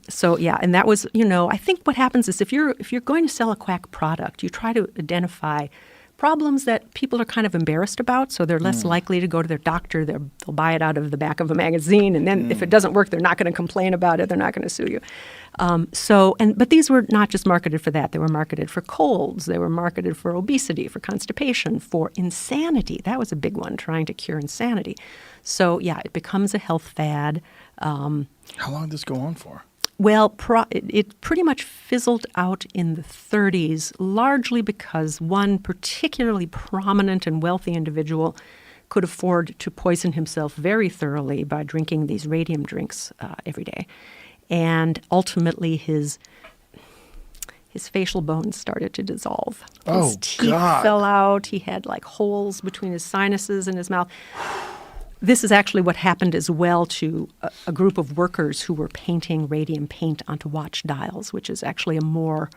So yeah, and that was, I think what happens is if you're going to sell a quack product, you try to identify problems that people are kind of embarrassed about, so they're less likely to go to their doctor. They'll buy it out of the back of a magazine, and then if it doesn't work, they're not going to complain about it. They're not going to sue you. But these were not just marketed for that. They were marketed for colds. They were marketed for obesity, for constipation, for insanity. That was a big one, trying to cure insanity. So yeah, it becomes a health fad. How long did this go on for? Well, it pretty much fizzled out in the 30s, largely because one particularly prominent and wealthy individual could afford to poison himself very thoroughly by drinking these radium drinks every day. And ultimately, his facial bones started to dissolve. His teeth fell out. He had like holes between his sinuses and his mouth. This is actually what happened as well to a group of workers who were painting radium paint onto watch dials, which is actually a more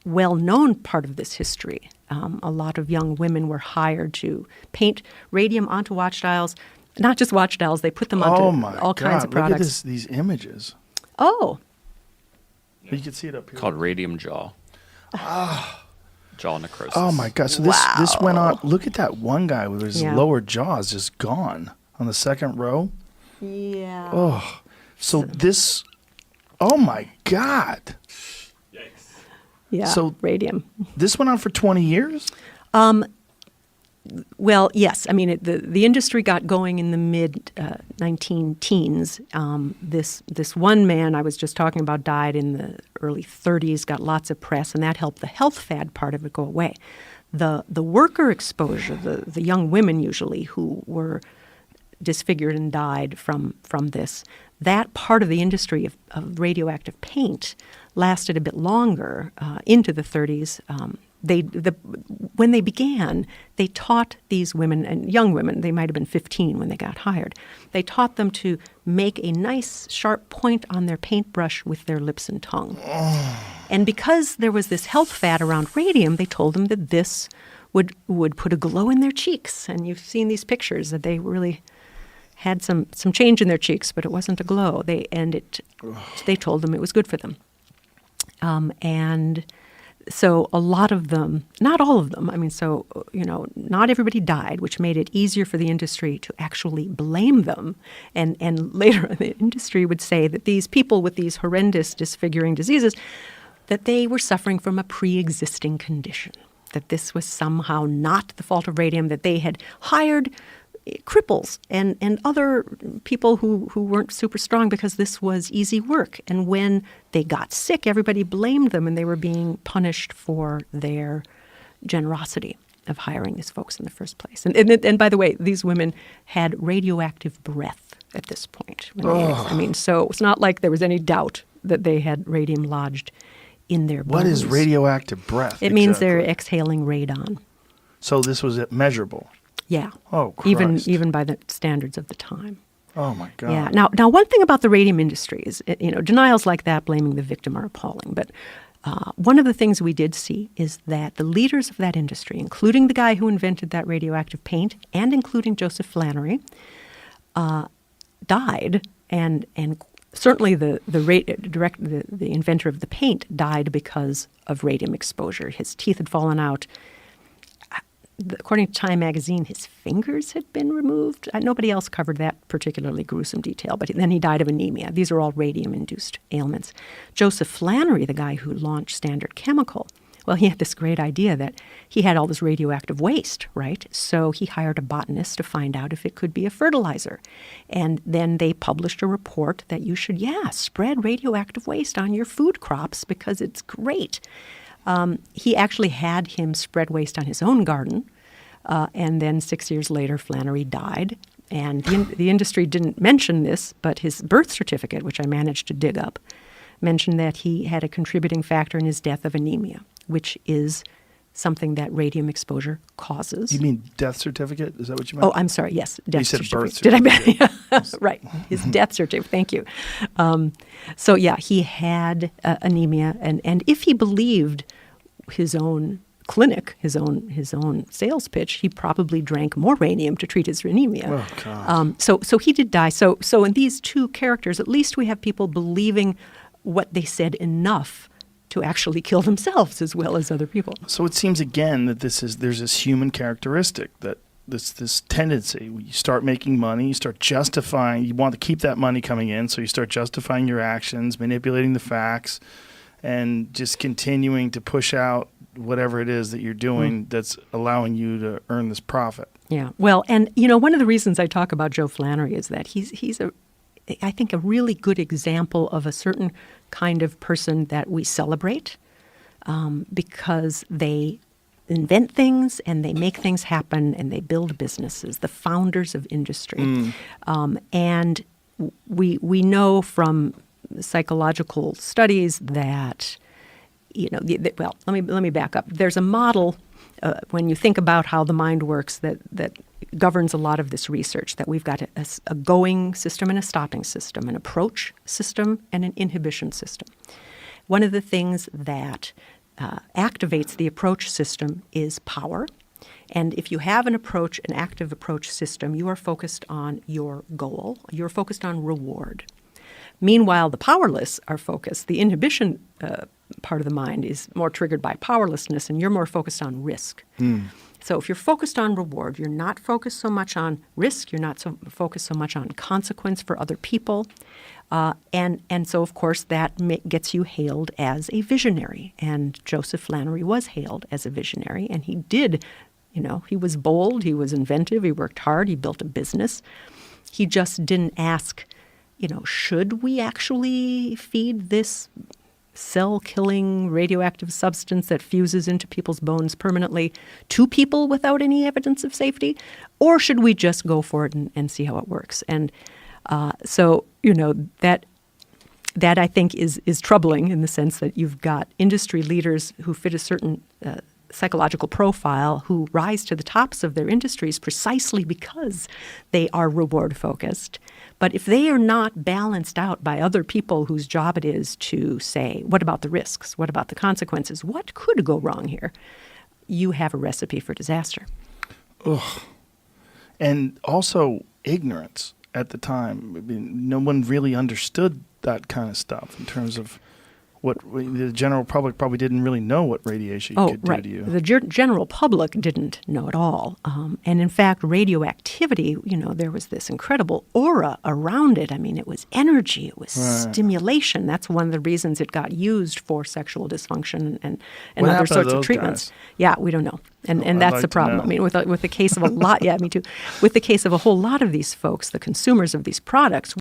well-known part of this history. A lot of young women were hired to paint radium onto watch dials. Not just watch dials, they put them onto all kinds of products. Look at these images. Oh. You can see it up here. Called radium jaw. Jaw necrosis. Oh, my God. So this went on. Look at that one guy with his lower jaw is just gone on the second row. Yeah. Oh, so this, oh, my God. Yikes. Yeah, so radium. This went on for 20 years? Well, yes. I mean, the industry got going in the mid-19-teens. This one man I was just talking about died in the early 30s, got lots of press, and that helped the health fad part of it go away. The worker exposure, the young women usually who were disfigured and died from this, that part of the industry of radioactive paint lasted a bit longer, into the 30s. When they began, they taught these women, and young women, they might have been 15 when they got hired, they taught them to make a nice sharp point on their paintbrush with their lips and tongue. And because there was this health fad around radium, they told them that this would put a glow in their cheeks. And you've seen these pictures that they really had some change in their cheeks, but it wasn't a glow. They told them it was good for them. And so a lot of them, not all of them, not everybody died, which made it easier for the industry to actually blame them. And later the industry would say that these people with these horrendous disfiguring diseases, that they were suffering from a pre-existing condition, that this was somehow not the fault of radium, that they had hired cripples and other people who weren't super strong because this was easy work. And when they got sick, everybody blamed them, and they were being punished for their generosity of hiring these folks in the first place. And by the way, these women had radioactive breath at this point. So it's not like there was any doubt that they had radium lodged in their bones. What is radioactive breath? It means they're exhaling radon. So this was measurable? Yeah. Oh, Christ. Even by the standards of the time. Oh, my God. Yeah. Now, one thing about the radium industry is, denials like that, blaming the victim, are appalling. But one of the things we did see is that the leaders of that industry, including the guy who invented that radioactive paint and including Joseph Flannery, died. And certainly the inventor of the paint died because of radium exposure. His teeth had fallen out. According to Time magazine, his fingers had been removed. Nobody else covered that particularly gruesome detail, but then he died of anemia. These are all radium-induced ailments. Joseph Flannery, the guy who launched Standard Chemical, well, he had this great idea that he had all this radioactive waste, right? So he hired a botanist to find out if it could be a fertilizer. And then they published a report that you should, spread radioactive waste on your food crops because it's great. He actually had him spread waste on his own garden, and then 6 years later, Flannery died. And the industry didn't mention this, but his birth certificate, which I managed to dig up, mentioned that he had a contributing factor in his death of anemia, which is something that radium exposure causes. You mean death certificate? Is that what you meant? Oh, I'm sorry. Yes, death certificate. You said birth certificate. certificate. Right. His death certificate. Thank you. He had anemia, and if he believed his own clinic, his own sales pitch, he probably drank more rhenium to treat his anemia. Oh, God. So he did die. So in these two characters, at least we have people believing what they said enough to actually kill themselves as well as other people. So it seems again that there's this human characteristic, that this tendency. You start making money, you start justifying. You want to keep that money coming in, so you start justifying your actions, manipulating the facts, and just continuing to push out whatever it is that you're doing that's allowing you to earn this profit. Yeah. Well, and one of the reasons I talk about Joe Flannery is that he's I think a really good example of a certain kind of person that we celebrate because they invent things and they make things happen and they build businesses, the founders of industry. And we know from psychological studies that, well, let me back up. There's a model when you think about how the mind works that governs a lot of this research, that we've got a going system and a stopping system, an approach system and an inhibition system. One of the things that activates the approach system is power. And if you have an active approach system, you are focused on your goal. You're focused on reward. Meanwhile, the powerless are focused. The inhibition part of the mind is more triggered by powerlessness, and you're more focused on risk. So if you're focused on reward, you're not focused so much on risk. You're not focused so much on consequence for other people. And so, of course, that gets you hailed as a visionary. And Joseph Flannery was hailed as a visionary. And he did, he was bold. He was inventive. He worked hard. He built a business. He just didn't ask, should we actually feed this cell-killing radioactive substance that fuses into people's bones permanently to people without any evidence of safety? Or should we just go for it and see how it works? And so, that I think is troubling in the sense that you've got industry leaders who fit a certain psychological profile who rise to the tops of their industries precisely because they are reward-focused. But if they are not balanced out by other people whose job it is to say, what about the risks? What about the consequences? What could go wrong here? You have a recipe for disaster. Ugh. And also ignorance at the time. I mean, no one really understood that kind of stuff in terms of what the general public probably didn't really know what radiation could do to you. The general public didn't know at all. And in fact, radioactivity, there was this incredible aura around it. I mean, it was energy, it was stimulation. That's one of the reasons it got used for sexual dysfunction and other sorts of treatments. Guys? Yeah, we don't know. And that's the problem. I mean, with the case of a lot, yeah, me too. With the case of a whole lot of these folks, the consumers of these products,